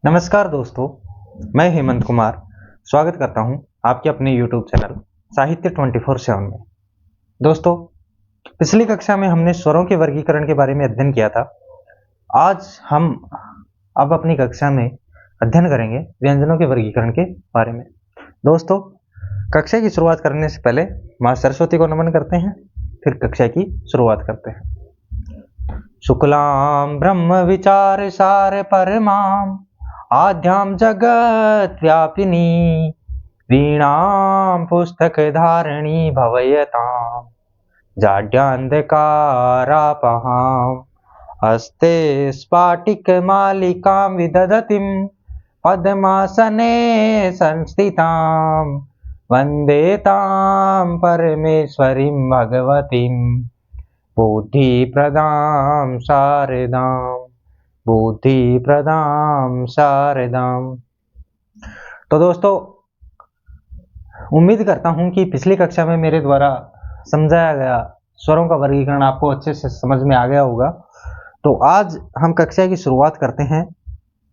नमस्कार दोस्तों, मैं हेमंत कुमार स्वागत करता हूं आपके अपने YouTube चैनल साहित्य 24/7 में। दोस्तों, पिछली कक्षा में हमने स्वरों के वर्गीकरण के बारे में अध्ययन किया था। आज हम अब अपनी कक्षा में अध्ययन करेंगे व्यंजनों के वर्गीकरण के बारे में। दोस्तों, कक्षा की शुरुआत करने से पहले माँ सरस्वती को नमन करते हैं, फिर कक्षा की शुरुआत करते हैं। शुक्लां ब्रह्म विचार सार परमां आद्यां जगत व्यापिनी वीणां पुस्तक धारिणी भवयतां जाड्यान्धकारापहां हस्ते स्फाटिक मालिकां विदधतीं पद्मासने संस्थितां वन्दे तां परमेश्वरीं भगवतीं बुद्धिप्रदां शारदां। तो दोस्तों, उम्मीद करता हूं कि पिछली कक्षा में मेरे द्वारा समझाया गया स्वरों का वर्गीकरण आपको अच्छे से समझ में आ गया होगा। तो आज हम कक्षा की शुरुआत करते हैं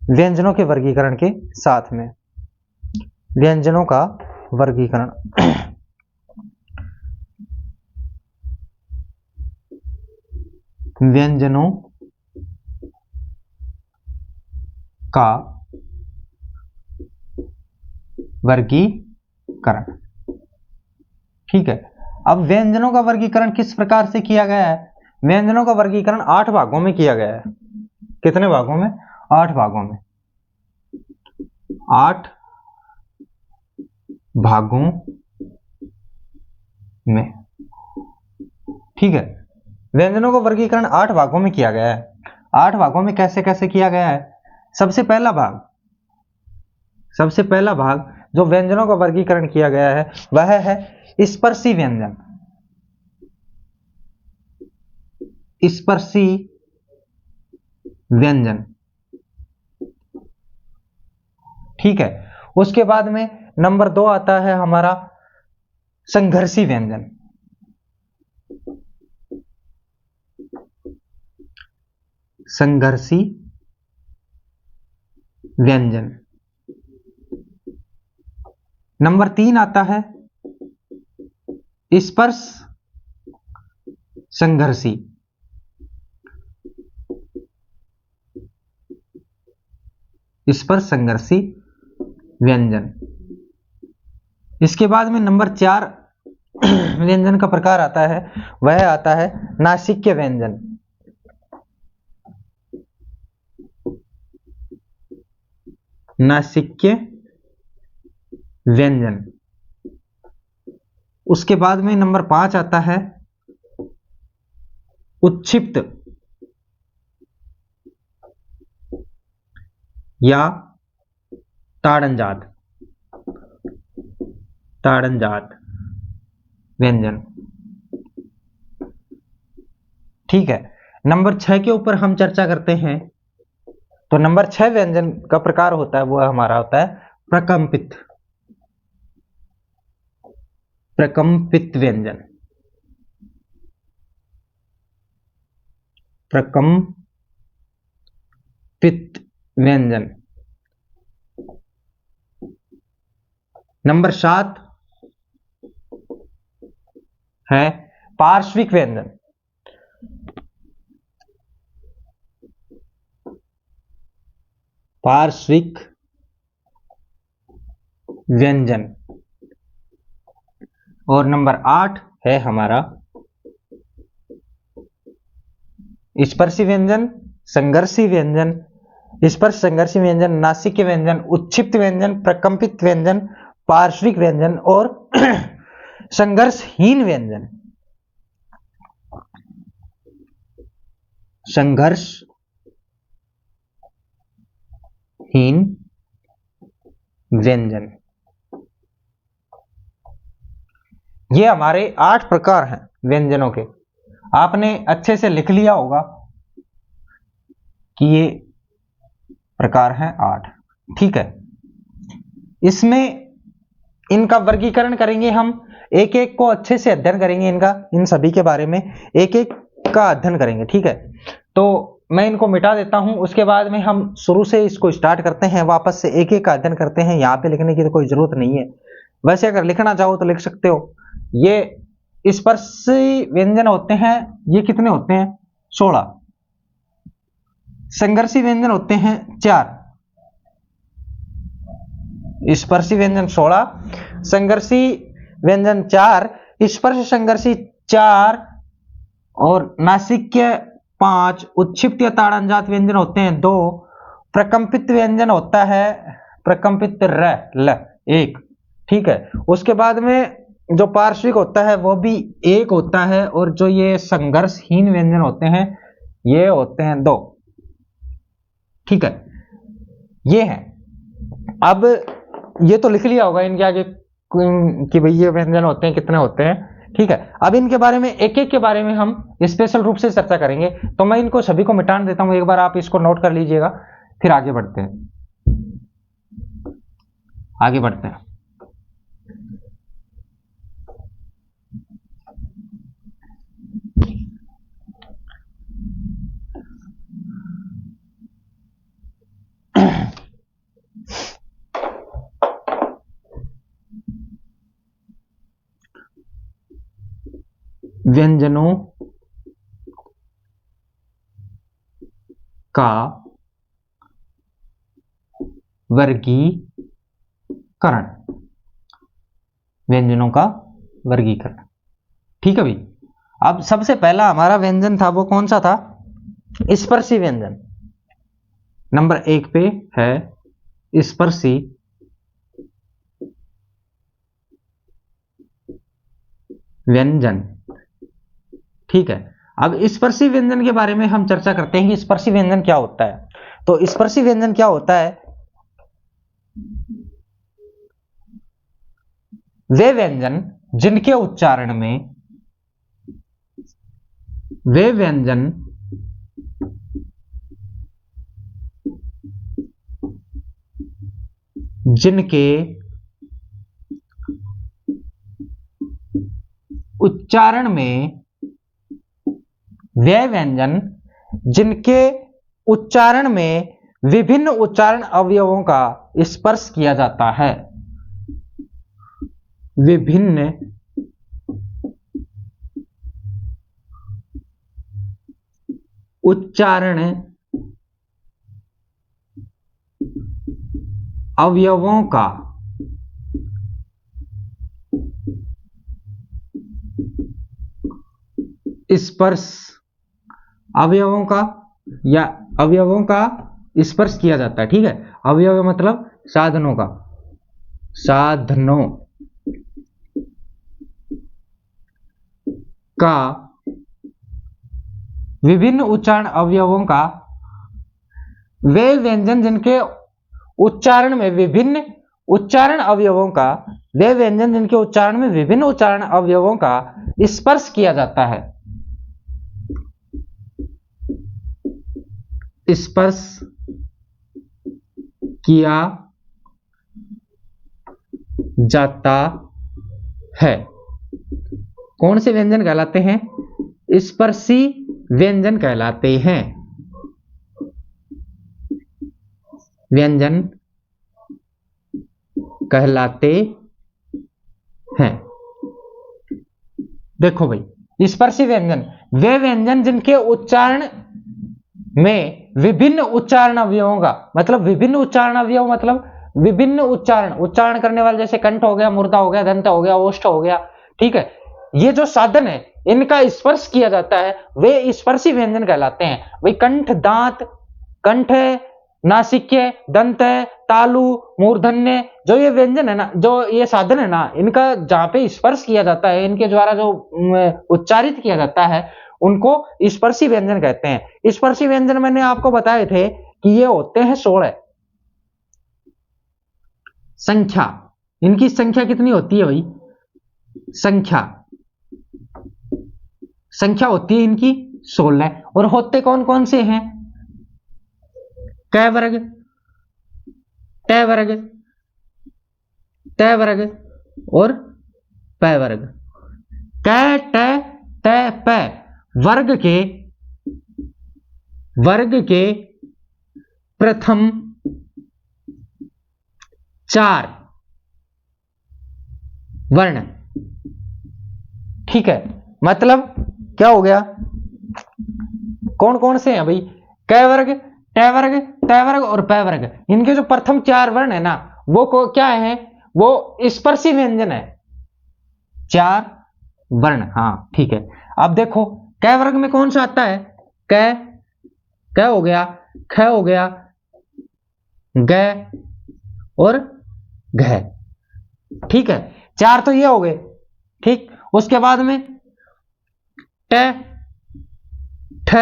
व्यंजनों के वर्गीकरण के साथ में। व्यंजनों का वर्गीकरण व्यंजनों का वर्गीकरण। ठीक है, अब व्यंजनों का वर्गीकरण किस प्रकार से किया गया है? व्यंजनों का वर्गीकरण 8 भागों में किया गया है। कितने भागों में? 8 भागों में। 8 भागों में। ठीक है, व्यंजनों का वर्गीकरण 8 भागों में किया गया है। 8 भागों में कैसे कैसे किया गया है? सबसे पहला भाग जो व्यंजनों का वर्गीकरण किया गया है वह है स्पर्शी व्यंजन। स्पर्शी व्यंजन। ठीक है, उसके बाद में नंबर 2 आता है हमारा संघर्षी व्यंजन। संघर्षी व्यंजन। नंबर 3 आता है स्पर्श संघर्षी। स्पर्श संघर्षी व्यंजन। इसके बाद में नंबर 4 व्यंजन का प्रकार आता है, वह आता है नासिक्य व्यंजन। नासिक्य व्यंजन। उसके बाद में नंबर 5 आता है उत्क्षिप्त या ताड़नजात व्यंजन। ठीक है, नंबर 6 के ऊपर हम चर्चा करते हैं। तो नंबर 6 व्यंजन का प्रकार होता है वह हमारा होता है प्रकंपित व्यंजन। प्रकंपित व्यंजन। नंबर 7 है पार्श्विक व्यंजन। पार्श्विक व्यंजन। और नंबर 8 है हमारा स्पर्शी व्यंजन, संघर्षी व्यंजन, स्पर्श संघर्षी व्यंजन, नासिक्य व्यंजन, उत्क्षिप्त व्यंजन, प्रकंपित व्यंजन, पार्श्विक व्यंजन और संघर्षहीन व्यंजन। संघर्षहीन व्यंजन। ये हमारे 8 प्रकार हैं व्यंजनों के। आपने अच्छे से लिख लिया होगा कि ये प्रकार हैं 8। ठीक है, इसमें इनका वर्गीकरण करेंगे हम, एक एक को अच्छे से अध्ययन करेंगे। इन सभी के बारे में एक एक का अध्ययन करेंगे। ठीक है, तो मैं इनको मिटा देता हूं, उसके बाद में हम शुरू से इसको स्टार्ट करते हैं, वापस से एक एक का अध्ययन करते हैं। यहाँ पे लिखने की तो कोई जरूरत नहीं है, वैसे अगर लिखना चाहो तो लिख सकते हो। ये स्पर्शी व्यंजन होते हैं, ये कितने होते हैं? 16। संघर्षी व्यंजन होते हैं 4। स्पर्शी व्यंजन 16, संघर्षी व्यंजन 4, स्पर्श संघर्षी 4 और नासिक्य 5, उत्क्षिप्त या ताड़नजात व्यंजन होते हैं 2, प्रकंपित व्यंजन होता है प्रकंपित र ल 1, ठीक है। उसके बाद में जो पार्श्विक होता है वो भी 1 होता है, और जो ये संघर्षहीन व्यंजन होते हैं ये होते हैं 2, ठीक है। ये है। अब ये तो लिख लिया होगा इनके आगे कि भाई ये व्यंजन होते हैं, कितने होते हैं, ठीक है। अब इनके बारे में एक एक के बारे में हम स्पेशल रूप से चर्चा करेंगे, तो मैं इनको सभी को मिटान देता हूं, एक बार आप इसको नोट कर लीजिएगा, फिर आगे बढ़ते हैं। आगे बढ़ते हैं। व्यंजनों का वर्गीकरण, व्यंजनों का वर्गीकरण, ठीक है भाई। अब सबसे पहला हमारा व्यंजन था वो कौन सा था? स्पर्शी व्यंजन। नंबर 1 पे है स्पर्शी व्यंजन, ठीक है। अब स्पर्शी व्यंजन के बारे में हम चर्चा करते हैं कि स्पर्शी व्यंजन क्या होता है। तो स्पर्शी व्यंजन क्या होता है? वे व्यंजन जिनके उच्चारण में, वे व्यंजन जिनके उच्चारण में, वे व्यंजन जिनके उच्चारण में विभिन्न उच्चारण अवयवों का स्पर्श किया जाता है, विभिन्न उच्चारण अवयवों का स्पर्श, अवयवों का या अवयवों का स्पर्श किया जाता है, ठीक है। अवयव मतलब साधनों का, साधनों का विभिन्न उच्चारण अवयवों का, वे व्यंजन जिनके उच्चारण में विभिन्न उच्चारण अवयवों का, वे व्यंजन जिनके उच्चारण में विभिन्न उच्चारण अवयवों का स्पर्श किया जाता है, स्पर्श किया जाता है। कौन से व्यंजन कहलाते हैं? स्पर्शी व्यंजन कहलाते हैं। व्यंजन कहलाते हैं। देखो भाई, स्पर्शी व्यंजन वे व्यंजन जिनके उच्चारण में विभिन्न उच्चारण अवयवों का, मतलब विभिन्न उच्चारण अवयव मतलब विभिन्न उच्चारण करने वाले, जैसे कंठ हो गया, मूर्धा हो गया, दंत हो गया, ओष्ठ हो गया, ठीक है। ये जो साधन है इनका स्पर्श किया जाता है, वे स्पर्शी व्यंजन कहलाते हैं। भाई कंठ, दांत, कंठ, नासिक्य, दंत, तालु, मूर्धन्य, जो ये व्यंजन है ना, जो ये साधन है ना, इनका जहां पे स्पर्श किया जाता है, इनके द्वारा जो उच्चारित किया जाता है, उनको स्पर्शी व्यंजन कहते हैं। स्पर्शी व्यंजन मैंने आपको बताए थे कि ये होते हैं 16। संख्या, इनकी संख्या कितनी होती है भाई? संख्या होती है इनकी 16, और होते कौन कौन से हैं? क वर्ग, ट वर्ग, त वर्ग और प वर्ग। क, ट, त, प वर्ग के वर्ग के प्रथम 4 वर्ण। ठीक है, मतलब क्या हो गया, कौन कौन से हैं भाई, क वर्ग, ट वर्ग, त वर्ग और प वर्ग। इनके जो प्रथम 4 वर्ण है ना, वो क्या है, वो स्पर्शी व्यंजन है। 4 वर्ण, हाँ ठीक है। अब देखो क वर्ग में कौन सा आता है, क हो गया, ख हो गया, ग और घ। ठीक है, 4 तो ये हो गए। ठीक, उसके बाद में ट, ठ,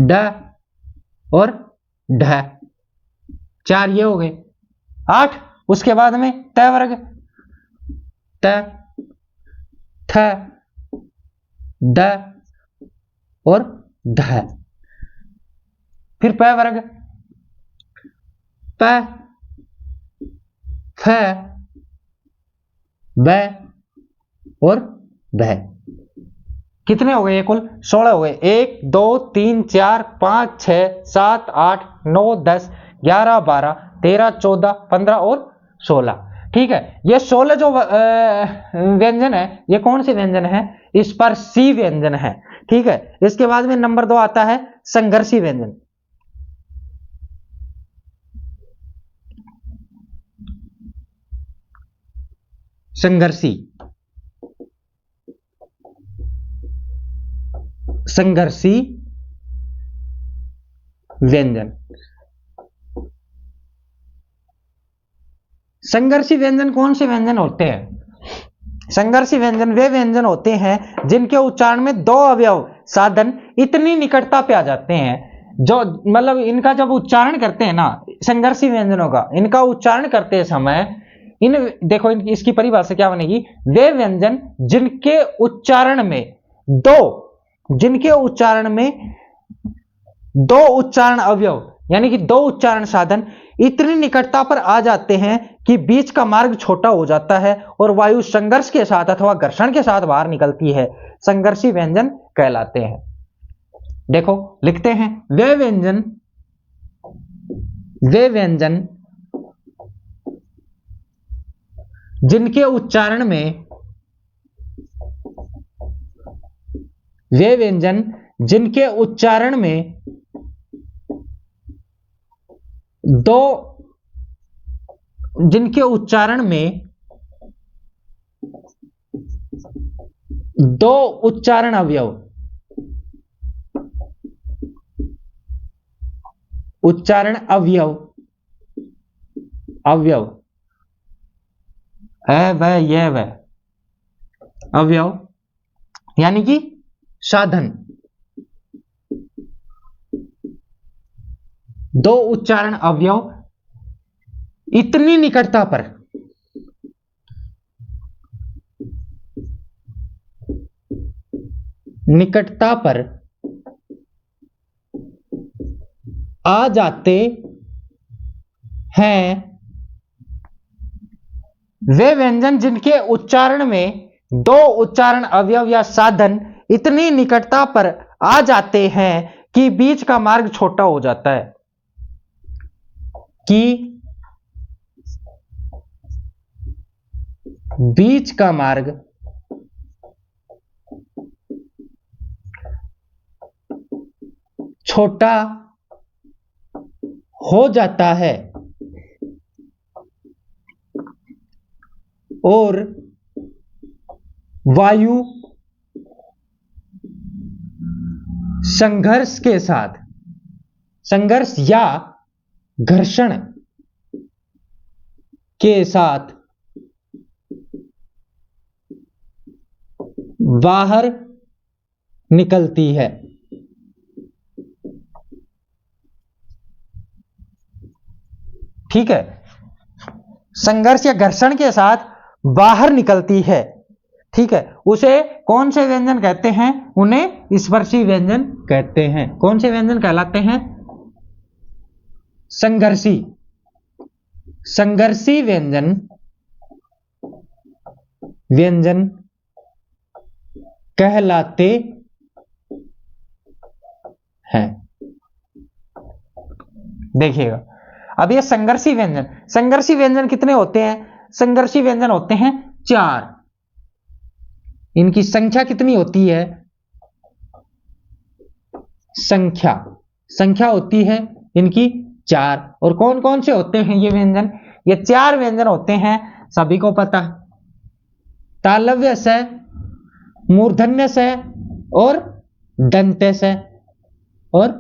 ड और ढ, 4 ये हो गए। 8, उसके बाद में त वर्ग, त, थ, द और ध। फिर प वर्ग, प, फ, ब और भ। कितने हो गए ये, कुल 16 हो गए। 1 2 3 4 5 6 7 8 9 10 11 12 13 14 15 और 16। ठीक है, ये 16 जो व्यंजन है, ये कौन से व्यंजन है, स्पर्शी व्यंजन है। ठीक है, इसके बाद में नंबर 2 आता है संघर्षी व्यंजन। संघर्षी, संघर्षी व्यंजन। संघर्षी व्यंजन कौन से व्यंजन होते हैं, संघर्षी व्यंजन वे व्यंजन होते हैं जिनके उच्चारण में 2 अवयव साधन इतनी निकटता पे आ जाते हैं, जो मतलब इनका जब उच्चारण करते हैं ना, संघर्षी व्यंजनों का, इनका उच्चारण करते समय इन देखो इसकी परिभाषा क्या बनेगी, वे व्यंजन जिनके उच्चारण में जिनके उच्चारण में 2 उच्चारण अवयव यानी कि 2 उच्चारण साधन इतनी निकटता पर आ जाते हैं कि बीच का मार्ग छोटा हो जाता है और वायु संघर्ष के साथ अथवा घर्षण के साथ बाहर निकलती है, संघर्षी व्यंजन कहलाते हैं। देखो लिखते हैं, वे व्यंजन जिनके उच्चारण में वे व्यंजन जिनके उच्चारण में 2 उच्चारण अवयव अवयव यानी कि साधन, 2 उच्चारण अवयव इतनी निकटता पर आ जाते हैं, वे व्यंजन जिनके उच्चारण में 2 उच्चारण अवयव या साधन इतनी निकटता पर आ जाते हैं कि बीच का मार्ग छोटा हो जाता है, कि बीच का मार्ग छोटा हो जाता है और वायु संघर्ष या घर्षण के साथ बाहर निकलती है। ठीक है, संघर्ष या घर्षण के साथ बाहर निकलती है। ठीक है, उसे कौन से व्यंजन कहते हैं, उन्हें स्पर्शी व्यंजन कहते हैं। कौन से व्यंजन कहलाते हैं, संघर्षी व्यंजन कहलाते देखिएगा, अब ये संघर्षी व्यंजन, संघर्षी व्यंजन कितने होते हैं? संघर्षी व्यंजन होते हैं 4। इनकी संख्या कितनी होती है? संख्या होती है इनकी 4। और कौन कौन से होते हैं ये व्यंजन? ये 4 व्यंजन होते हैं, सभी को पता, तालव्य से, मूर्धन्य से, और दंत्य से, और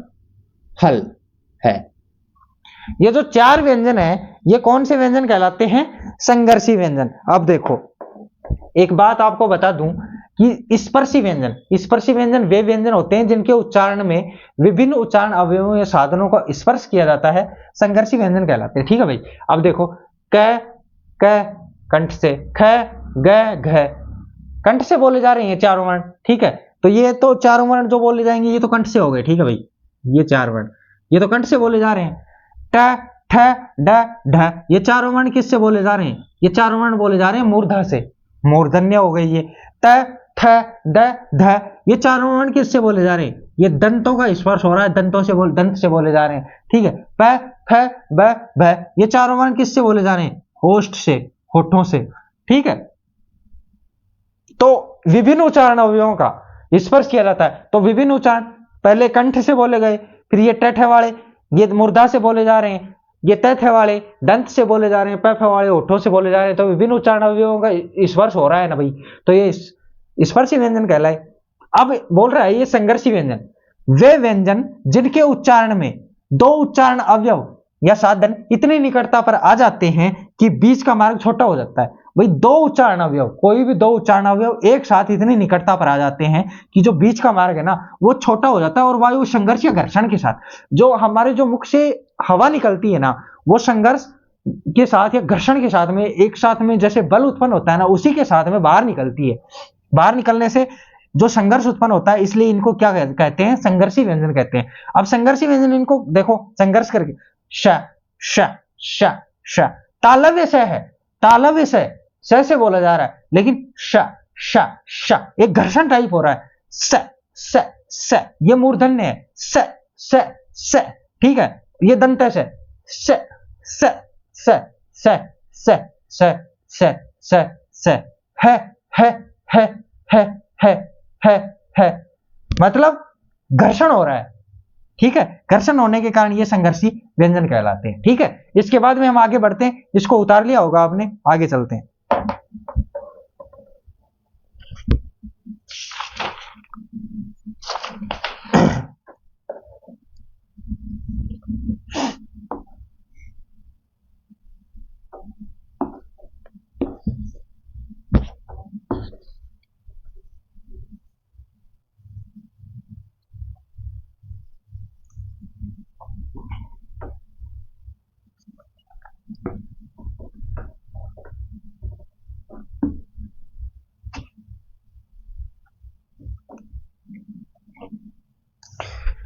हल है। ये जो 4 व्यंजन है, ये कौन से व्यंजन कहलाते हैं? संघर्षी व्यंजन। अब देखो, एक बात आपको बता दूं कि स्पर्शी व्यंजन, स्पर्शी व्यंजन वे व्यंजन होते हैं जिनके उच्चारण में विभिन्न उच्चारण अवयवों या साधनों का स्पर्श किया जाता है, संघर्षी व्यंजन कहलाते हैं। ठीक है भाई। अब देखो, क क कंठ से, ख ग घ कंठ से बोले जा रहे हैं चारों वर्ण। ठीक है, तो ये तो चारों वर्ण जो बोले जाएंगे ये तो कंठ से हो गए। ठीक है भाई, ये 4 वर्ण ये तो कंठ से बोले जा रहे हैं। ट ठ ड ढ ये चारों वर्ण किससे बोले जा रहे हैं? ये चारों वर्ण बोले जा रहे हैं मूर्धा से, मूर्धन्य हो गई ये। त थ द ध ये चारों वर्ण किससे बोले जा रहे हैं? ये दंतों का स्पर्श हो रहा है, दंत से बोले जा रहे हैं। ठीक है, प फ ब भ ये चारों वर्ण किससे बोले जा रहे हैं? होष्ठ से, होठों से। ठीक है, तो विभिन्न उच्चारण अवयवों का स्पर्श किया जाता है। तो विभिन्न उच्चारण पहले कंठ से बोले गए, फिर ये ट ठ वाले ये मूर्धा से बोले जा रहे हैं, ये त थ वाले दंत से बोले जा रहे हैं, प फ वाले होठों से बोले जा रहे हैं। तो विभिन्न उच्चारण अवयवों का स्पर्श हो रहा है ना भाई, तो ये स्पर्शी व्यंजन कहलाए। अब बोल रहा है ये संघर्षी व्यंजन, वे व्यंजन जिनके उच्चारण में 2 उच्चारण अवयव या साधन इतनी निकटता पर आ जाते हैं कि बीच का मार्ग छोटा हो जाता है। भाई 2 उच्चारण अवयव, कोई भी 2 उच्चारण अवयव एक साथ इतनी निकटता पर आ जाते हैं कि जो बीच का मार्ग है ना वो छोटा हो जाता है, और वायु संघर्ष या घर्षण के साथ, जो हमारे जो मुख से हवा निकलती है ना, वो संघर्ष के साथ या घर्षण के साथ में, एक साथ में जैसे बल उत्पन्न होता है ना, उसी के साथ में बाहर निकलती है। बाहर निकलने से जो संघर्ष उत्पन्न होता है, इसलिए इनको क्या कहते हैं? संघर्षी व्यंजन कहते हैं। अब संघर्षी व्यंजन, इनको देखो संघर्ष करके, श श श श तालव्य से है, तालव्य से बोला जा रहा है, लेकिन श श श एक घर्षण टाइप हो रहा है। स ये मूर्धन्य है, स ठीक है, ये दंत से, स स स स स स स स स है, मतलब घर्षण हो रहा है। ठीक है, घर्षण होने के कारण ये संघर्षी व्यंजन कहलाते हैं। ठीक है, इसके बाद में हम आगे बढ़ते हैं, इसको उतार लिया होगा आपने, आगे चलते हैं।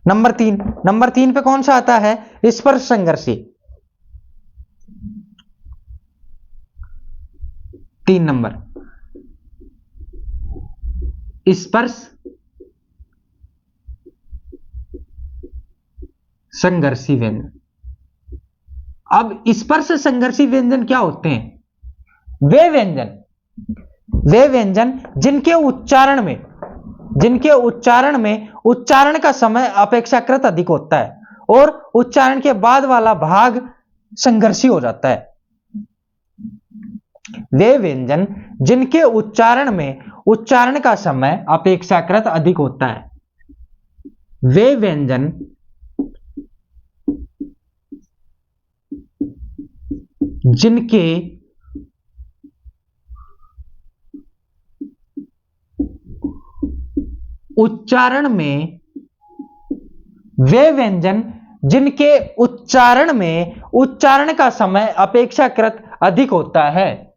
नंबर 3 पे कौन सा आता है? स्पर्श संघर्षी। 3 नंबर स्पर्श संघर्षी व्यंजन। अब स्पर्श संघर्षी व्यंजन क्या होते हैं? वे व्यंजन जिनके उच्चारण में उच्चारण का समय अपेक्षाकृत अधिक होता है और उच्चारण के बाद वाला भाग संघर्षी हो जाता है। वे व्यंजन जिनके उच्चारण में उच्चारण का समय अपेक्षाकृत अधिक होता है, वे व्यंजन जिनके उच्चारण में उच्चारण का समय अपेक्षाकृत अधिक होता है।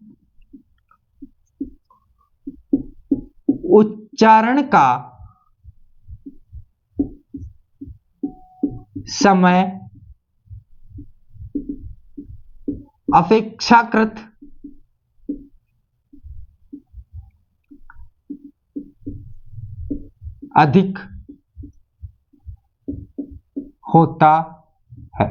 उच्चारण का समय अपेक्षाकृत अधिक होता है।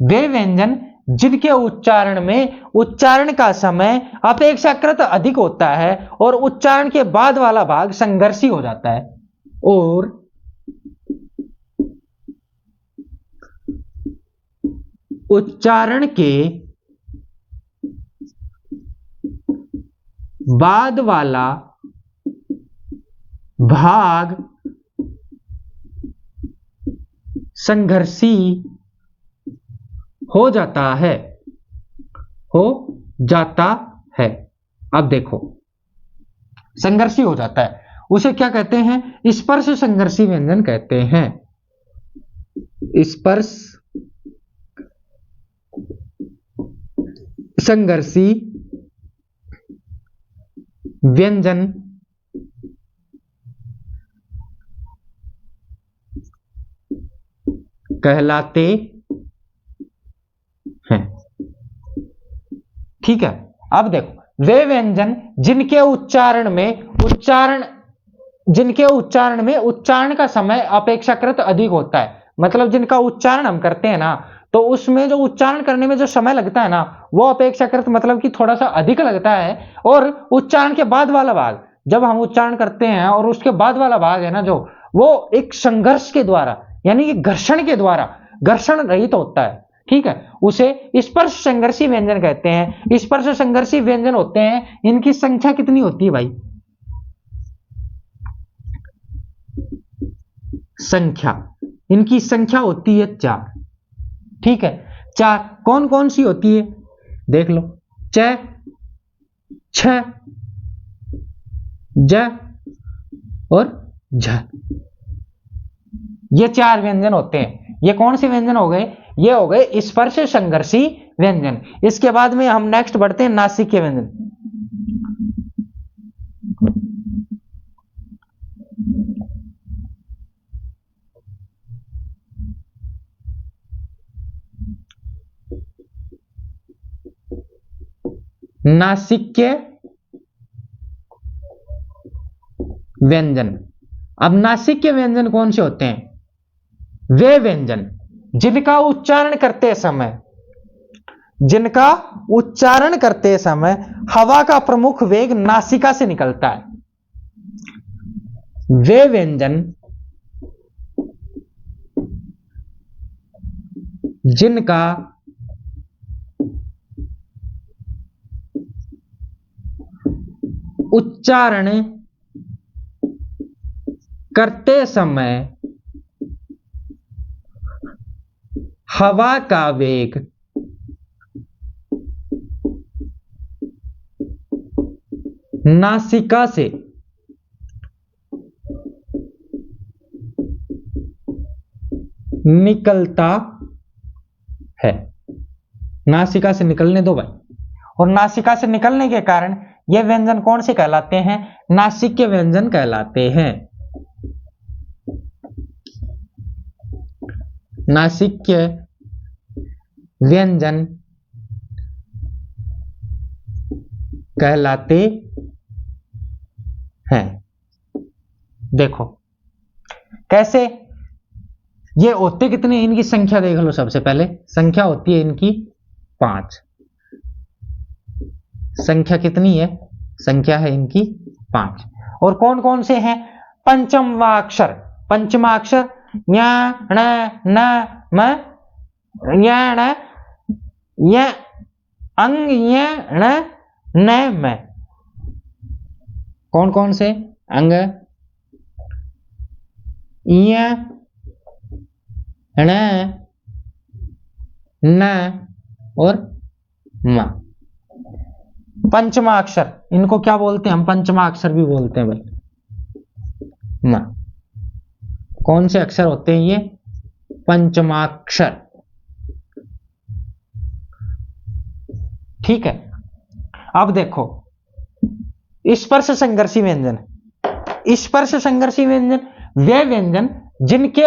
वे व्यंजन जिनके उच्चारण में उच्चारण का समय अपेक्षाकृत अधिक होता है और उच्चारण के बाद वाला भाग संघर्षी हो जाता है, और उच्चारण के बाद वाला भाग संघर्षी हो जाता है, अब देखो, संघर्षी हो जाता है, उसे क्या कहते हैं? स्पर्श संघर्षी व्यंजन कहते हैं। स्पर्श संघर्षी व्यंजन कहलाते हैं। ठीक है, अब देखो, वे व्यंजन जिनके उच्चारण में उच्चारण का समय अपेक्षाकृत अधिक होता है, मतलब जिनका उच्चारण हम करते हैं ना, तो उसमें जो उच्चारण करने में जो समय लगता है ना, वो अपेक्षाकृत मतलब कि थोड़ा सा अधिक लगता है, और उच्चारण के बाद वाला भाग, जब हम उच्चारण करते हैं और उसके बाद वाला भाग है ना, जो वो एक संघर्ष के द्वारा, यानी कि घर्षण के द्वारा, घर्षण रहित होता है। ठीक है, उसे स्पर्श संघर्षी व्यंजन कहते हैं। स्पर्श संघर्षी व्यंजन होते हैं, इनकी संख्या कितनी होती है भाई? इनकी संख्या होती है 4। ठीक है, 4 कौन कौन सी होती है? देख लो, च, छ, ज और झ, ये 4 व्यंजन होते हैं। ये कौन से व्यंजन हो गए? ये हो गए स्पर्श संघर्षी व्यंजन। इसके बाद में हम नेक्स्ट बढ़ते हैं नासिक्य व्यंजन। नासिक्य व्यंजन। अब नासिक्य व्यंजन कौन से होते हैं? वे व्यंजन जिनका उच्चारण करते समय हवा का प्रमुख वेग नासिका से निकलता है। वे व्यंजन जिनका उच्चारण करते समय हवा का वेग नासिका से निकलता है। नासिका से निकलने दो भाई। और नासिका से निकलने के कारण ये व्यंजन कौन से कहलाते हैं? नासिक्य व्यंजन कहलाते हैं। नासिक्य व्यंजन कहलाते हैं। देखो कैसे ये होते कितने, इनकी संख्या देख लो। सबसे पहले संख्या होती है इनकी 5। संख्या कितनी है? संख्या है इनकी 5। और कौन कौन से हैं? पंचमाक्षर ञ ण न म य ण य अंग य ण न म। कौन कौन से? अंग, य ण न और म। पंचमाक्षर, इनको क्या बोलते हैं हम? पंचमाक्षर भी बोलते हैं भाई। म कौन से अक्षर होते हैं ये? पंचमाक्षर। ठीक है, अब देखो स्पर्श संघर्षी व्यंजन। स्पर्श संघर्षी व्यंजन वे व्यंजन जिनके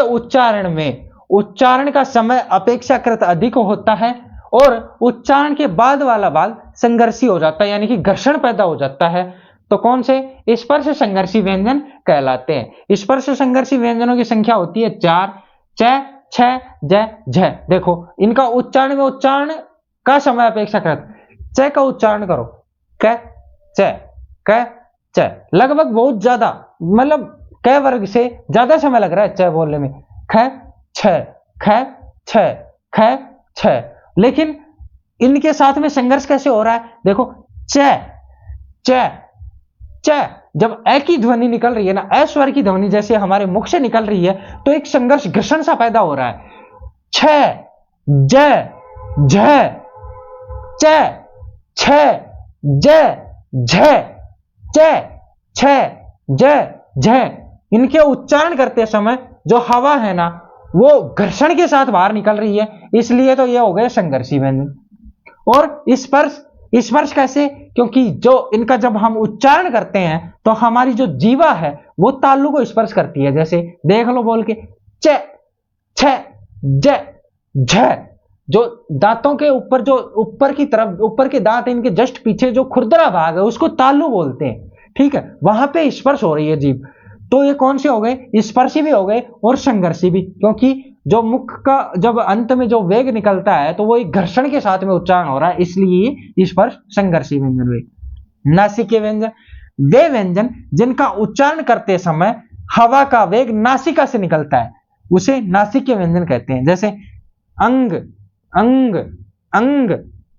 उच्चारण का समय अपेक्षाकृत अधिक होता है और उच्चारण के बाद वाला भाग संघर्षी हो जाता है, यानी कि घर्षण पैदा हो जाता है। तो कौन से? स्पर्श संघर्षी व्यंजन कहलाते हैं। स्पर्श संघर्षी व्यंजनों की संख्या होती है 4। च, छ, ज, झ। देखो इनका उच्चारण में उच्चारण का समय अपेक्षाकृत च का उच्चारण करो, क च, क च। लगभग बहुत ज्यादा, मतलब क वर्ग से ज्यादा समय लग रहा है च बोलने में। ख छ, ख छ, ख छ। लेकिन इनके साथ में संघर्ष कैसे हो रहा है? देखो च च च, जब ए की ध्वनि निकल रही है ना, ए स्वर की ध्वनि जैसे हमारे मुख से निकल रही है, तो एक संघर्ष, घर्षण सा पैदा हो रहा है। छ, ज, झ, च, छ, ज, झ, च, छ, ज, झ। इनके उच्चारण करते समय जो हवा है ना, वो घर्षण के साथ बाहर निकल रही है, इसलिए तो ये हो गए संघर्षी व्यंजन। और स्पर्श, स्पर्श कैसे? क्योंकि जो इनका जब हम उच्चारण करते हैं तो हमारी जो जीवा है वो तालु को स्पर्श करती है। जैसे देख लो बोल के च, छ, ज, झ। जो दांतों के ऊपर, जो ऊपर की तरफ, ऊपर के दांत इनके जस्ट पीछे जो खुरदरा भाग है उसको तालु बोलते हैं, ठीक है। वहां पे स्पर्श हो रही है जीभ, तो ये कौन से हो गए? स्पर्शी भी हो गए और संघर्षी भी, क्योंकि जो मुख का जब अंत में जो वेग निकलता है तो वो एक घर्षण के साथ में उच्चारण हो रहा है, इसलिए स्पर्श संघर्षी व्यंजन हुए। नासिकीय व्यंजन, वे व्यंजन जिनका उच्चारण करते समय हवा का वेग नासिका से निकलता है, उसे नासिकीय व्यंजन कहते हैं। जैसे अंग, अंग, अंग।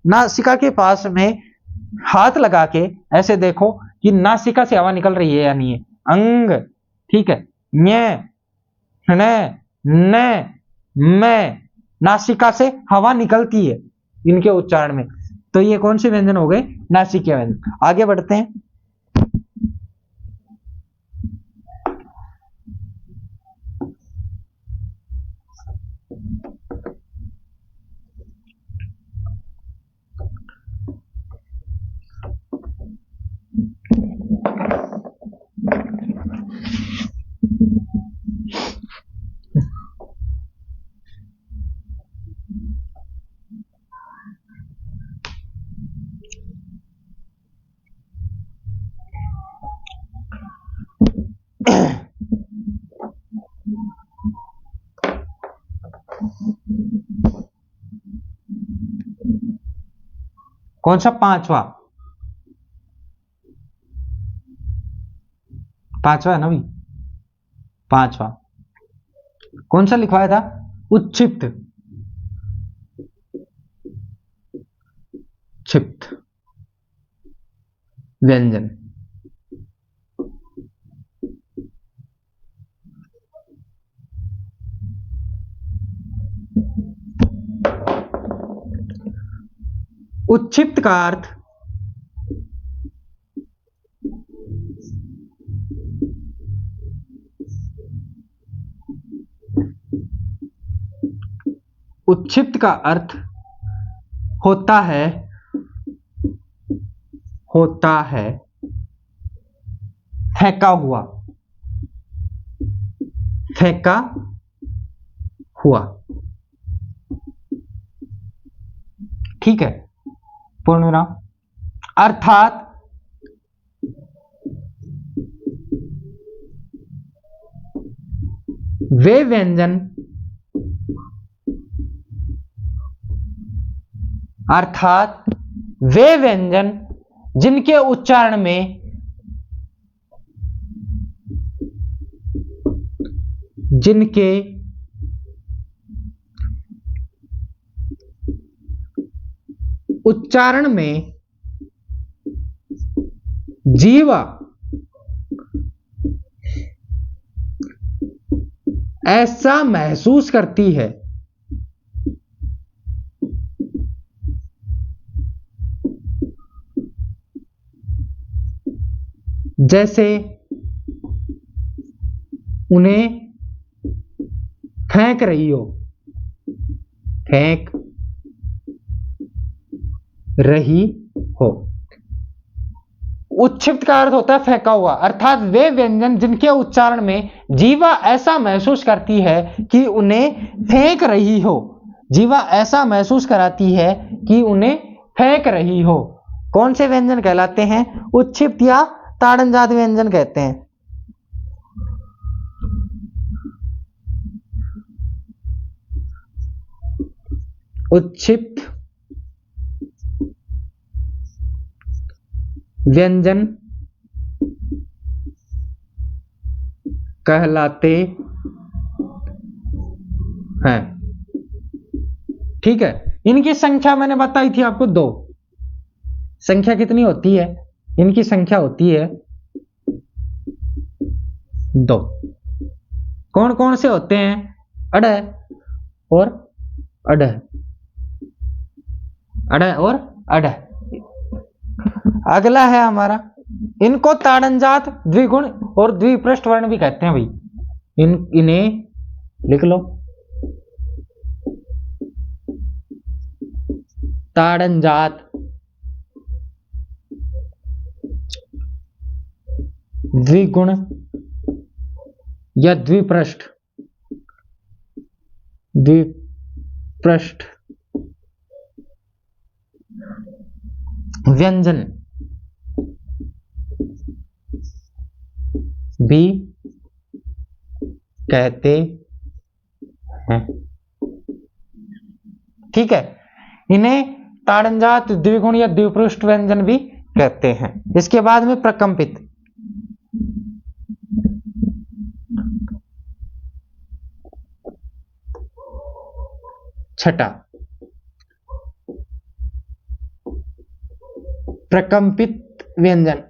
नासिका के पास में हाथ लगा के ऐसे देखो कि नासिका से हवा निकल रही है या नहीं है। अंग, ठीक है। न्य, न, न, मैं, नासिका से हवा निकलती है इनके उच्चारण में, तो ये कौन से व्यंजन हो गए? नासिकीय व्यंजन। आगे बढ़ते हैं। कौन सा? पांचवा, पांचवा है ना भाई, पांचवा। कौन सा लिखवाया था? उच्छिप्त, क्षिप्त व्यंजन। उच्छिप्त का अर्थ उच्छिप्त का अर्थ होता है, होता है फेंका हुआ, फेंका हुआ, ठीक है। पूर्ण विराम। अर्थात वे व्यंजन, अर्थात वे व्यंजन जिनके उच्चारण में, जिनके उच्चारण में जीवा ऐसा महसूस करती है जैसे उन्हें फेंक रही हो, फेंक रही हो। उच्छिप्त का अर्थ होता है फेंका हुआ, अर्थात वे व्यंजन जिनके उच्चारण में जीवा ऐसा महसूस करती है कि उन्हें फेंक रही हो, जीवा ऐसा महसूस कराती है कि उन्हें फेंक रही हो। कौन से व्यंजन कहलाते हैं? उच्छिप्त या ताड़नजात व्यंजन कहते हैं। उत्क्षिप्त व्यंजन कहलाते हैं। ठीक है, इनकी संख्या मैंने बताई थी आपको 2। संख्या कितनी होती है? इनकी संख्या होती है 2। कौन कौन से होते हैं? अडह और अडह, अडह और अडह। अगला है हमारा, इनको ताड़नजात, द्विगुण और द्विपृष्ठ वर्ण भी कहते हैं भाई। इन्हें लिख लो, ताड़नजात, द्विगुण या द्विपृष्ठ व्यंजन भी कहते हैं। ठीक है, इन्हें ताड़नजात, द्विगुण या द्विपृष्ठ व्यंजन भी कहते हैं। इसके बाद में प्रकंपित, छठा प्रकंपित व्यंजन।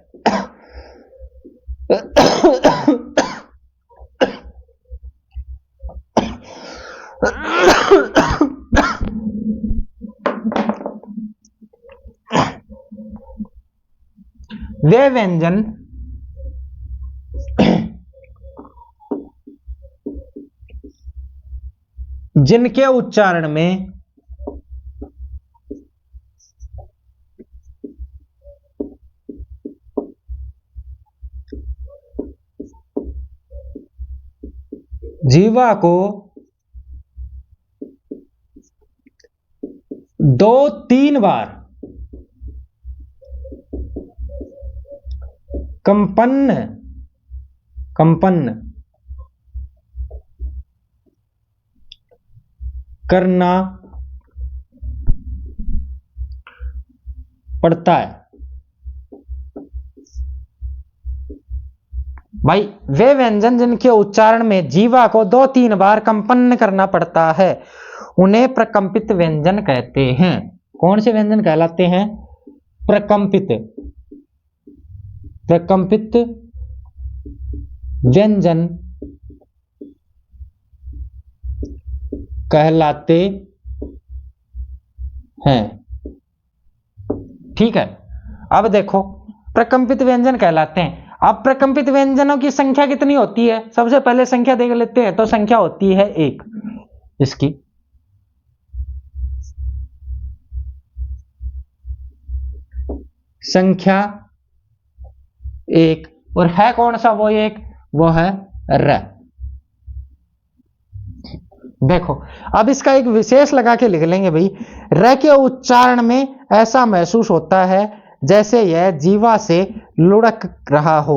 वे व्यंजन जिनके उच्चारण में जीवा को 2-3 बार कंपन करना पड़ता है। भाई, वे व्यंजन जिनके उच्चारण में जीवा को 2-3 बार कंपन करना पड़ता है, उन्हें प्रकंपित व्यंजन कहते हैं। कौन से व्यंजन कहलाते हैं? प्रकंपित व्यंजन कहलाते हैं। ठीक है, अब देखो, प्रकंपित व्यंजन कहलाते हैं। अब प्रकंपित व्यंजनों की संख्या कितनी होती है? सबसे पहले संख्या देख लेते हैं। तो संख्या होती है 1 इसकी। संख्या 1, और है कौन सा वो 1? वो है र। देखो, अब इसका एक विशेष लगा के लिख लेंगे भाई। र के उच्चारण में ऐसा महसूस होता है जैसे यह जीवा से लुढ़क रहा हो।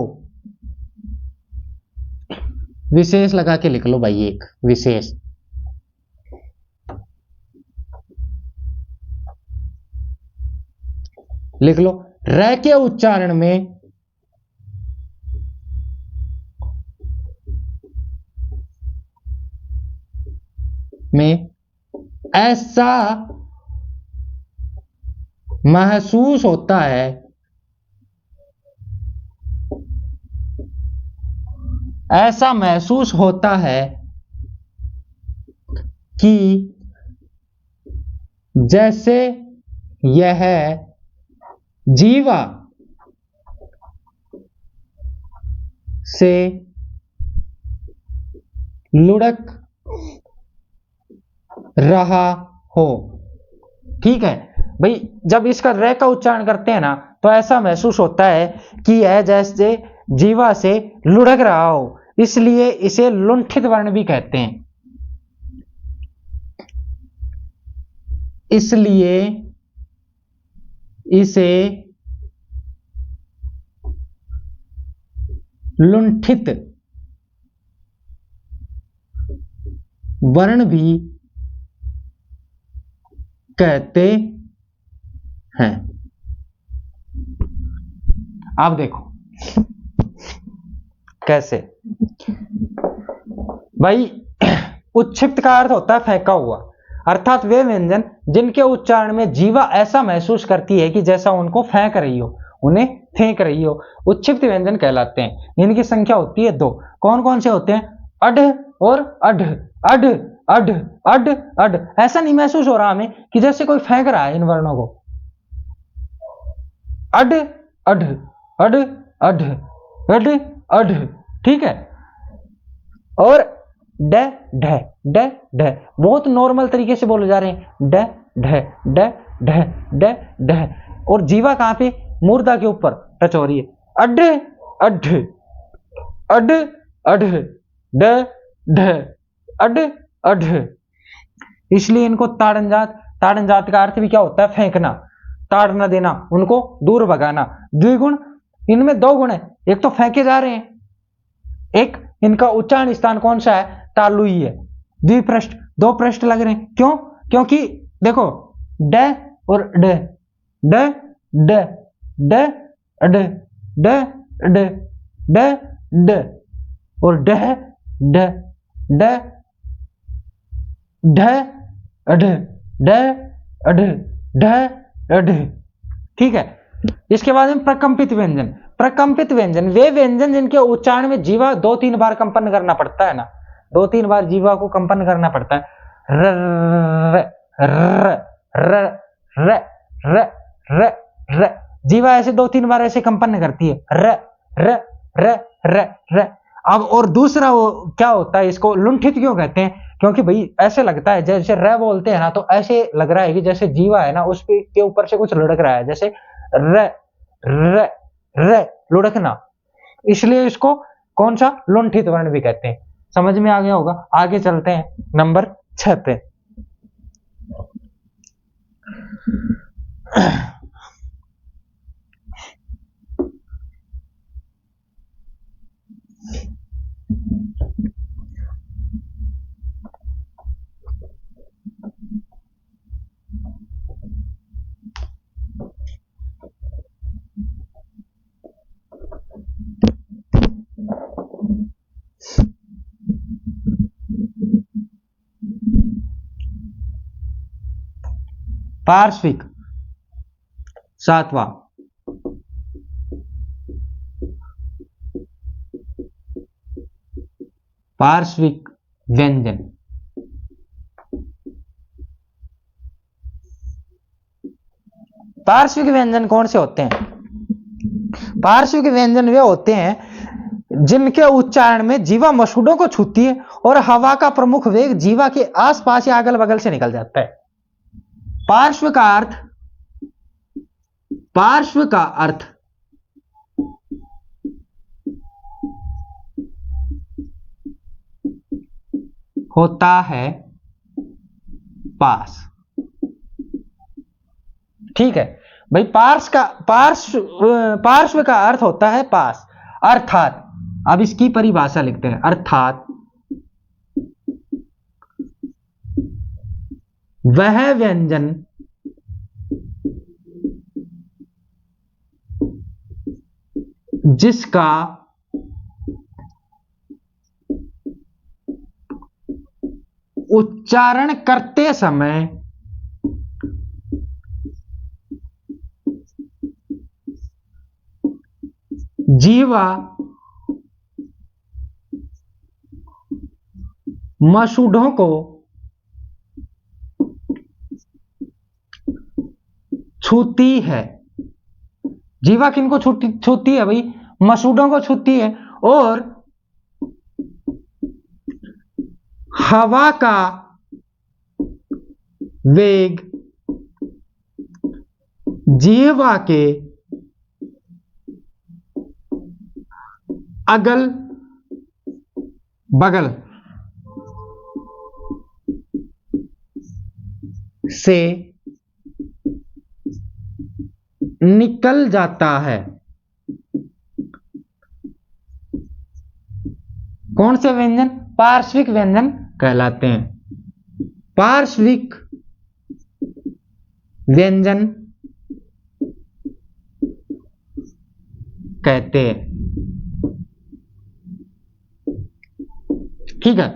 विशेष लगा के लिख लो भाई, एक विशेष। लिख लो, र के उच्चारण में ऐसा महसूस होता है, ऐसा महसूस होता है कि जैसे यह जीवा से लुढ़क रहा हो। ठीक है भाई, जब इसका र का उच्चारण करते हैं ना, तो ऐसा महसूस होता है कि यह जैसे जीवा से लुढ़क रहा हो, इसलिए इसे लुंठित वर्ण भी कहते हैं। इसलिए इसे लुंठित वर्ण भी कहते हैं। आप देखो कैसे भाई, उच्छिप्त का अर्थ होता है फेंका हुआ, अर्थात वे व्यंजन जिनके उच्चारण में जीवा ऐसा महसूस करती है कि जैसा उनको फेंक रही हो, उन्हें फेंक रही हो, उच्छिप्त व्यंजन कहलाते हैं। इनकी संख्या होती है 2। कौन कौन से होते हैं? अड और अड। अड अड अड अड। ऐसा नहीं महसूस हो रहा हमें कि जैसे कोई फेंक रहा है इन वर्णों को। अड अड अड अड अड अड। ठीक है। और ड ढ ड ढ, बहुत नॉर्मल तरीके से बोले जा रहे हैं। ड ढ ड ढ ड ढ। और जीवा कहां पे? मूर्धा के ऊपर टच हो रही है। अड अड अड अड ड ढ अड अड। इसलिए इनको ताड़न जात। ताड़न जात का अर्थ भी क्या होता है? फेंकना, ताड़ना देना, उनको दूर भगाना। द्विगुण, इनमें 2 गुण है। एक तो फेंके जा रहे हैं, एक इनका उच्चारण स्थान कौन सा है? तालु ही है। द्विपृष्ठ, 2 पृष्ठ लग रहे हैं। क्यों? क्योंकि देखो ड और ड ड ड ड ड ड ड ड ड और ड ड ड ढ अढ ड अढ ढ अढ। ठीक है। इसके बाद में प्रकंपित व्यंजन। प्रकंपित व्यंजन वे व्यंजन जिनके उच्चारण में जीवा 2-3 बार कंपन करना पड़ता है ना, 2-3 बार जीवा को कंपन करना पड़ता है। र र र र र र र। जीवा ऐसे 2-3 बार ऐसे कंपन करती है। र र र र र। अब और दूसरा वो क्या होता है, इसको लुंठित क्यों कहते हैं? क्योंकि भाई ऐसे लगता है जैसे र बोलते हैं ना, तो ऐसे लग रहा है कि जैसे जीवा है ना उस के ऊपर से कुछ लुढ़क रहा है, जैसे र र र लुढ़कना। इसलिए इसको कौन सा? लुंठित वर्ण भी कहते हैं। समझ में आ गया होगा। आगे चलते हैं नंबर 6 पे। पार्श्विक 7वां, पार्श्विक व्यंजन। पार्श्विक व्यंजन कौन से होते हैं? पार्श्विक व्यंजन वे होते हैं जिनके उच्चारण में जीवा मसूड़ों को छूती है और हवा का प्रमुख वेग जीवा के आसपास या अगल बगल से निकल जाता है। पार्श्व का अर्थ, पार्श्व का अर्थ होता है पास। ठीक है भाई। पार्श्व का अर्थ होता है पास, अर्थात अब इसकी परिभाषा लिखते हैं। अर्थात वह व्यंजन जिसका उच्चारण करते समय जीवा मसूड़ों को छूती है। जीवा किनको छूती है भाई? मसूड़ों को छूती है। और हवा का वेग जीवा के अगल बगल से निकल जाता है। कौन से व्यंजन? पार्श्विक व्यंजन कहलाते हैं। पार्श्विक व्यंजन कहते हैं। ठीक है।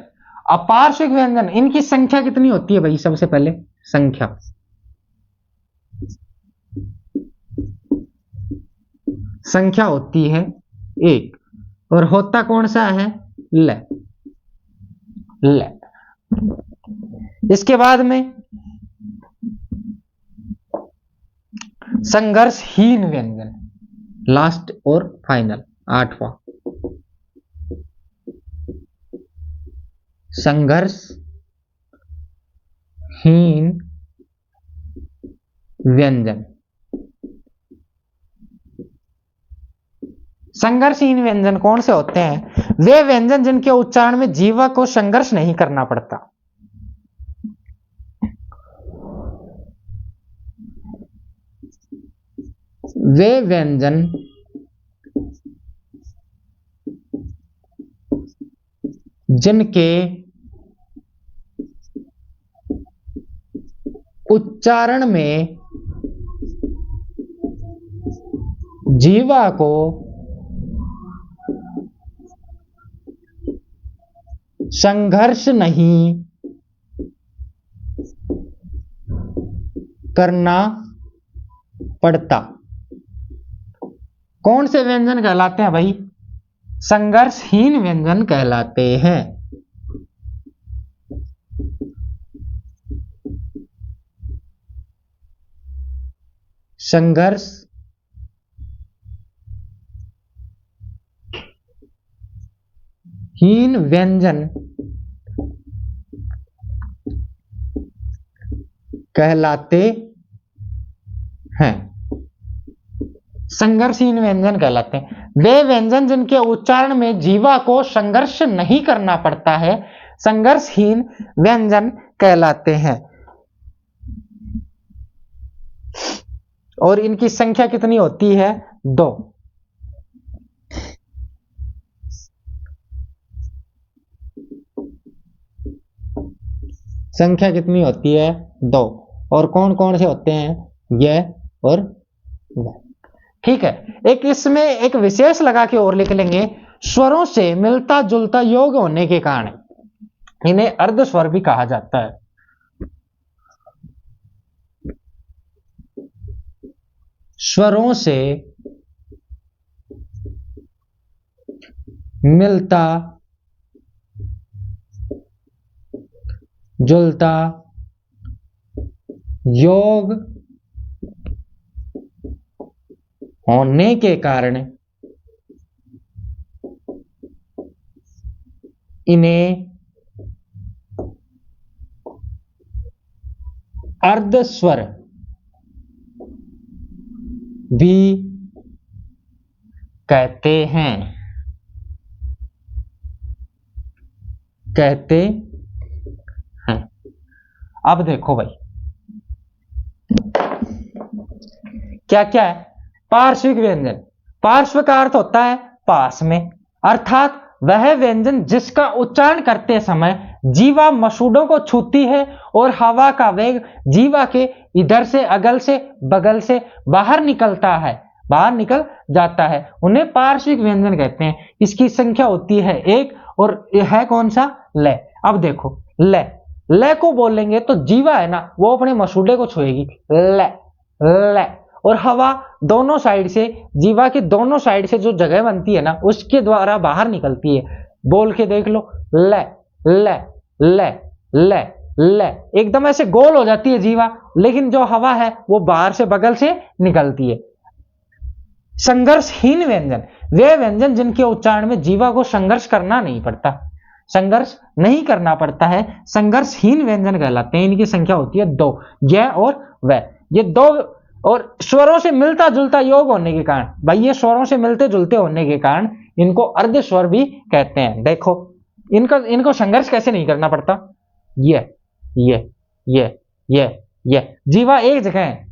अपार्श्विक व्यंजन, इनकी संख्या कितनी होती है भाई? सबसे पहले संख्या, संख्या होती है एक, और होता कौन सा है? ल। इसके बाद में संघर्षहीन व्यंजन, लास्ट और फाइनल, आठवां, संघर्षहीन व्यंजन। संघर्षहीन व्यंजन कौन से होते हैं? वे व्यंजन जिनके उच्चारण में जीवा को संघर्ष नहीं करना पड़ता। वे व्यंजन जिनके उच्चारण में जीवा को संघर्ष नहीं करना पड़ता। कौन से व्यंजन कहलाते हैं भाई? संघर्षहीन व्यंजन कहलाते हैं। संघर्षहीन व्यंजन कहलाते हैं। संघर्षहीन व्यंजन कहलाते हैं वे व्यंजन जिनके उच्चारण में जीवा को संघर्ष नहीं करना पड़ता है, संघर्षहीन व्यंजन कहलाते हैं। और इनकी संख्या कितनी होती है? 2। संख्या कितनी होती है? 2। और कौन कौन से होते हैं? यह और वह। ठीक है। एक इसमें एक विशेष लगा के और लिख लेंगे, स्वरों से मिलता जुलता योग होने के कारण इन्हें अर्ध स्वर भी कहा जाता है। स्वरों से मिलता जुलता योग होने के कारण इन्हें अर्ध स्वर भी कहते हैं। अब देखो भाई क्या क्या है? पार्श्विक व्यंजन। पार्श्व का अर्थ होता है पास में, अर्थात वह व्यंजन जिसका उच्चारण करते समय जीवा मसूड़ों को छूती है और हवा का वेग जीवा के इधर से, अगल से, बगल से बाहर निकलता है, बाहर निकल जाता है, उन्हें पार्श्विक व्यंजन कहते हैं। इसकी संख्या होती है 1 और यह है कौन सा? ल। अब देखो ल को बोलेंगे तो जीवा है ना, वो अपने मसूड़े को छुएगी, ल। और हवा दोनों साइड से, जीवा के दोनों साइड से जो जगह बनती है ना, उसके द्वारा बाहर निकलती है। बोल के देख लो, ल ल ल ल ल, एकदम ऐसे गोल हो जाती है जीवा, लेकिन जो हवा है वो बाहर से, बगल से निकलती है। संघर्षहीन व्यंजन वे व्यंजन जिनके उच्चारण में जीवा को संघर्ष करना नहीं पड़ता, संघर्ष नहीं करना पड़ता है, संघर्षहीन व्यंजन कहलाते हैं। इनकी संख्या होती है 2, यह और वह। ये 2 और स्वरों से मिलता जुलता योग होने के कारण, भाई ये स्वरों से मिलते जुलते होने के कारण इनको अर्ध स्वर भी कहते हैं। देखो इनको संघर्ष कैसे नहीं करना पड़ता? ये जीवा एक जगह है,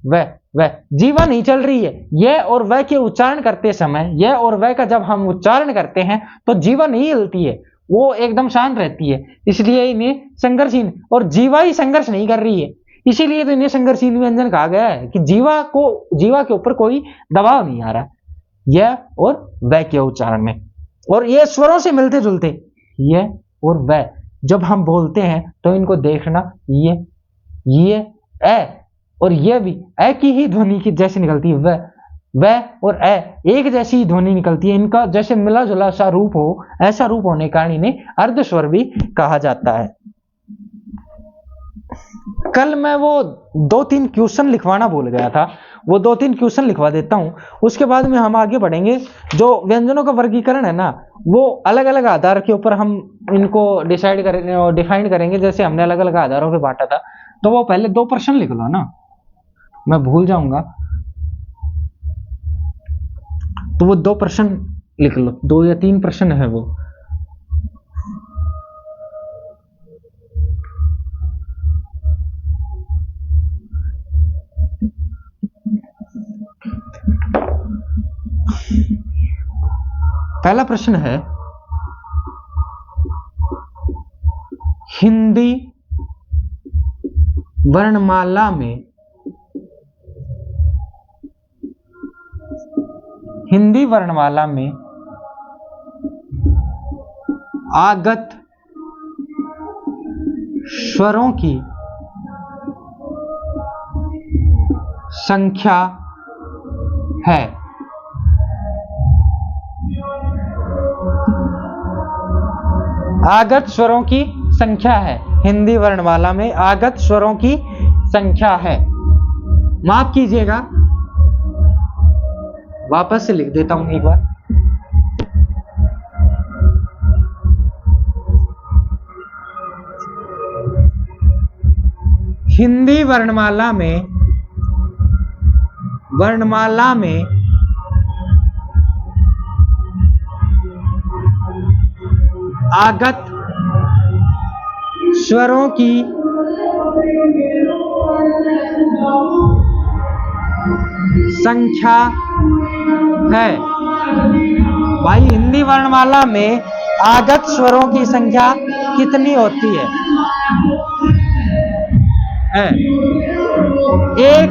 वह जीवा नहीं चल रही है। यह और वह के उच्चारण करते समय, यह और वह का जब हम उच्चारण करते हैं तो जीवा नहीं हिलती है, वो एकदम शांत रहती है, इसलिए इन्हें संघर्षहीन। और जीवा ही संघर्ष नहीं कर रही है, इसीलिए तो इन्हें संघर्षील व्यंजन कहा गया है कि जीवा के ऊपर कोई दबाव नहीं आ रहा, यह और वह के उच्चारण में, और ये स्वरों से मिलते जुलते, यह और वह जब हम बोलते हैं तो इनको देखना, ये ए और यह भी ए की ही ध्वनि की जैसे निकलती है, वह और ए एक जैसी ही ध्वनि निकलती है, इनका जैसे मिला जुला सा रूप हो, ऐसा रूप होने के कारण इन्हें अर्ध स्वर भी कहा जाता है। कल मैं वो 2-3 क्वेश्चन लिखवाना भूल गया था, वो 2-3 क्वेश्चन लिखवा देता हूं, उसके बाद में हम आगे बढ़ेंगे। जो व्यंजनों का वर्गीकरण है ना, वो अलग अलग आधार के ऊपर हम इनको डिसाइड करेंगे और डिफाइन करेंगे। जैसे हमने अलग अलग आधारों पे बांटा था, तो वो पहले 2 प्रश्न लिख लो ना, मैं भूल जाऊंगा, तो वो 2 प्रश्न लिख लो, 2 या 3 प्रश्न है वो। पहला प्रश्न है, हिंदी वर्णमाला में आगत स्वरों की संख्या है। आगत स्वरों की संख्या है, हिंदी वर्णमाला में आगत स्वरों की संख्या है। माफ कीजिएगा, वापस से लिख देता हूं एक बार। हिंदी वर्णमाला में आगत स्वरों की संख्या है। भाई हिंदी वर्णमाला में आगत स्वरों की संख्या कितनी होती है? एक,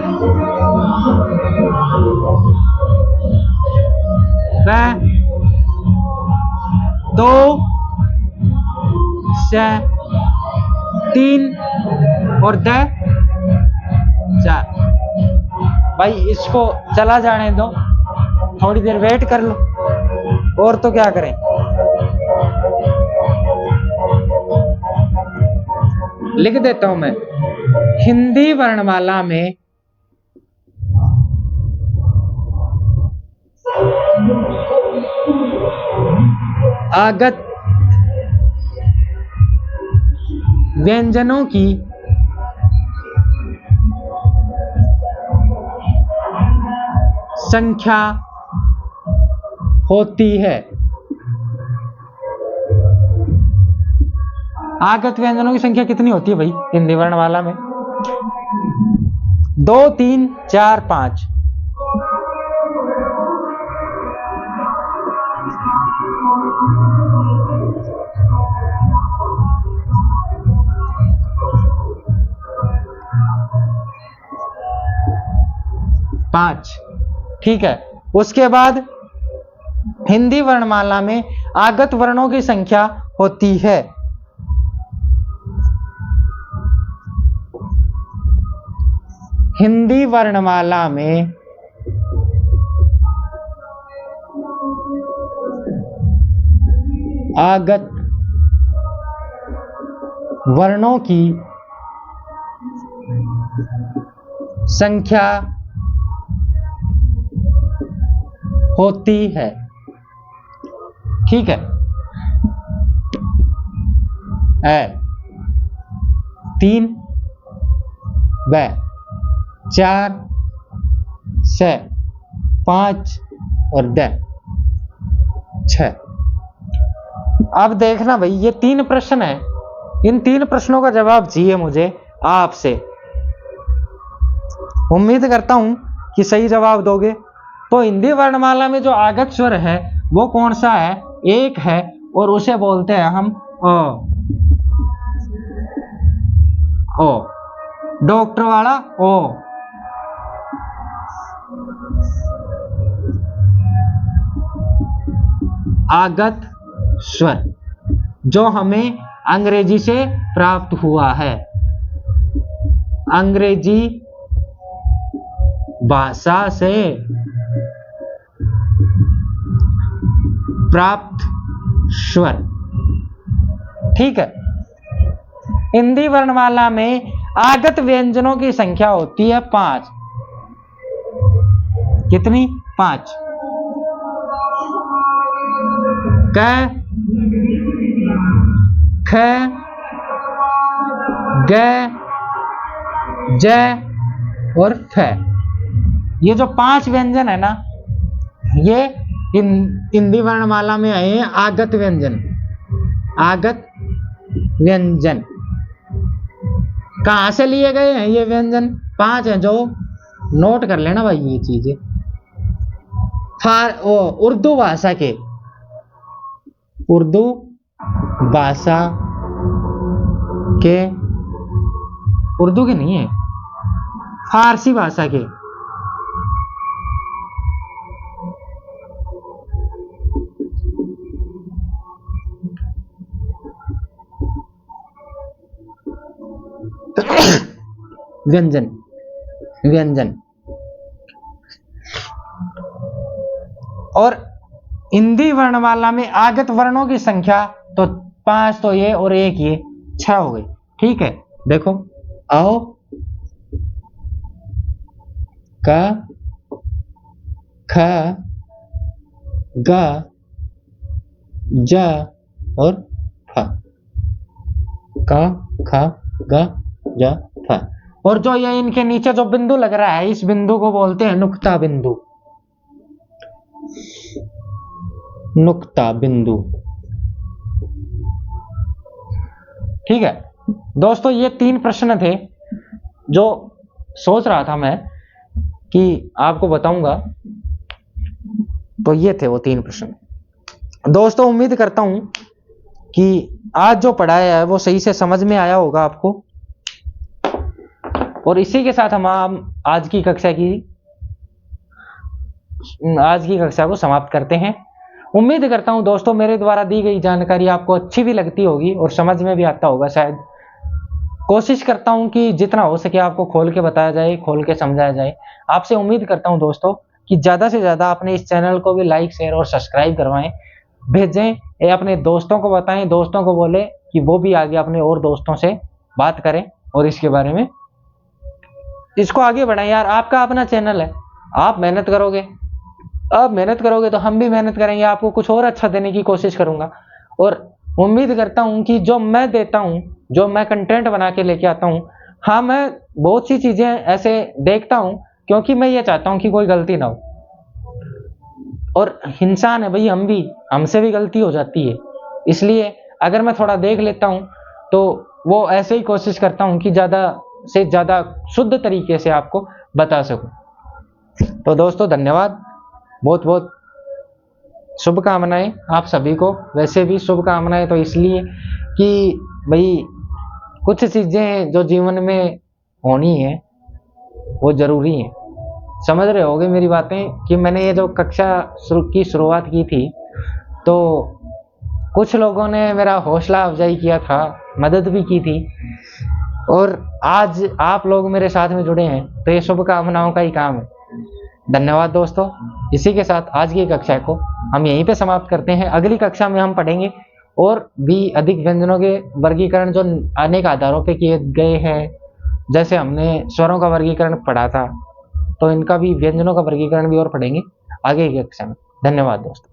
दो, से 3 और 4। भाई इसको चला जाने दो, थोड़ी देर वेट कर लो, और तो क्या करें। लिख देता हूं मैं, हिंदी वर्णमाला में आगत व्यंजनों की संख्या होती है। आगत व्यंजनों की संख्या कितनी होती है भाई हिंदी वर्णमाला में? 2, 3, 4, 5। ठीक है। उसके बाद हिंदी वर्णमाला में आगत वर्णों की संख्या होती है। हिंदी वर्णमाला में आगत वर्णों की संख्या होती है। ठीक है। 3, 4, 5 और 6। अब देखना भाई, ये 3 प्रश्न है, इन 3 प्रश्नों का जवाब चाहिए मुझे आपसे। उम्मीद करता हूं कि सही जवाब दोगे। तो हिंदी वर्णमाला में जो आगत स्वर है वो कौन सा है? एक है, और उसे बोलते हैं हम ओ। डॉक्टर वाला ओ। आगत स्वर जो हमें अंग्रेजी से प्राप्त हुआ है, अंग्रेजी भाषा से प्राप्त स्वर। ठीक है। हिंदी वर्णमाला में आगत व्यंजनों की संख्या होती है 5। कितनी? 5। क, ख, ग, ज और फ। ये जो 5 व्यंजन है ना, ये हिंदी वर्णमाला में आए हैं आगत व्यंजन। आगत व्यंजन कहां से लिए गए हैं? ये व्यंजन 5 हैं, जो नोट कर लेना भाई ये चीजें। उर्दू भाषा के, उर्दू भाषा के, उर्दू के नहीं है, फारसी भाषा के, व्यंजन, व्यंजन। और हिंदी वर्णमाला में आगत वर्णों की संख्या तो 5 तो ये और 1 ये 6 हो गई। ठीक है, देखो आओ, क, ख, ग, ज और फ। क, ख, ग, ज, फ। और जो ये इनके नीचे जो बिंदु लग रहा है, इस बिंदु को बोलते हैं नुक्ता बिंदु। नुक्ता बिंदु। ठीक है दोस्तों, ये 3 प्रश्न थे जो सोच रहा था मैं कि आपको बताऊंगा। तो ये थे वो 3 प्रश्न। दोस्तों उम्मीद करता हूं कि आज जो पढ़ाया है वो सही से समझ में आया होगा आपको। और इसी के साथ हम आज की कक्षा को समाप्त करते हैं। उम्मीद करता हूं दोस्तों मेरे द्वारा दी गई जानकारी आपको अच्छी भी लगती होगी और समझ में भी आता होगा शायद। कोशिश करता हूं कि जितना हो सके आपको खोल के बताया जाए, खोल के समझाया जाए। आपसे उम्मीद करता हूं दोस्तों कि ज्यादा से ज्यादा अपने इस चैनल को भी लाइक, शेयर और सब्सक्राइब करवाएं, भेजें, या अपने दोस्तों को बताएं, दोस्तों को बोले कि वो भी आगे अपने और दोस्तों से बात करें और इसके बारे में इसको आगे बढ़ाएं। यार आपका अपना चैनल है, आप मेहनत करोगे तो हम भी मेहनत करेंगे, आपको कुछ और अच्छा देने की कोशिश करूंगा। और उम्मीद करता हूं कि जो मैं देता हूं, जो मैं कंटेंट बना के लेके आता हूं, हाँ मैं बहुत सी चीजें ऐसे देखता हूं क्योंकि मैं ये चाहता हूं कि कोई गलती ना हो। और इंसान है भाई, हमसे भी गलती हो जाती है, इसलिए अगर मैं थोड़ा देख लेता हूं तो वो ऐसे ही कोशिश करता हूं कि ज्यादा से ज्यादा शुद्ध तरीके से आपको बता सकूं। तो दोस्तों धन्यवाद, बहुत बहुत शुभकामनाएं आप सभी को। वैसे भी शुभकामनाएं तो इसलिए कि भाई कुछ चीजें जो जीवन में होनी है वो जरूरी है। समझ रहे होगे मेरी बातें कि मैंने ये जो कक्षा की शुरुआत की थी तो कुछ लोगों ने मेरा हौसला अफजाई किया था, मदद भी की थी, और आज आप लोग मेरे साथ में जुड़े हैं तो ये शुभकामनाओं का ही काम है। धन्यवाद दोस्तों। इसी के साथ आज की कक्षा को हम यहीं पे समाप्त करते हैं। अगली कक्षा में हम पढ़ेंगे और भी अधिक व्यंजनों के वर्गीकरण जो अनेक आधारों पे किए गए हैं। जैसे हमने स्वरों का वर्गीकरण पढ़ा था, तो इनका भी व्यंजनों का वर्गीकरण भी और पढ़ेंगे आगे की कक्षा में। धन्यवाद दोस्तों।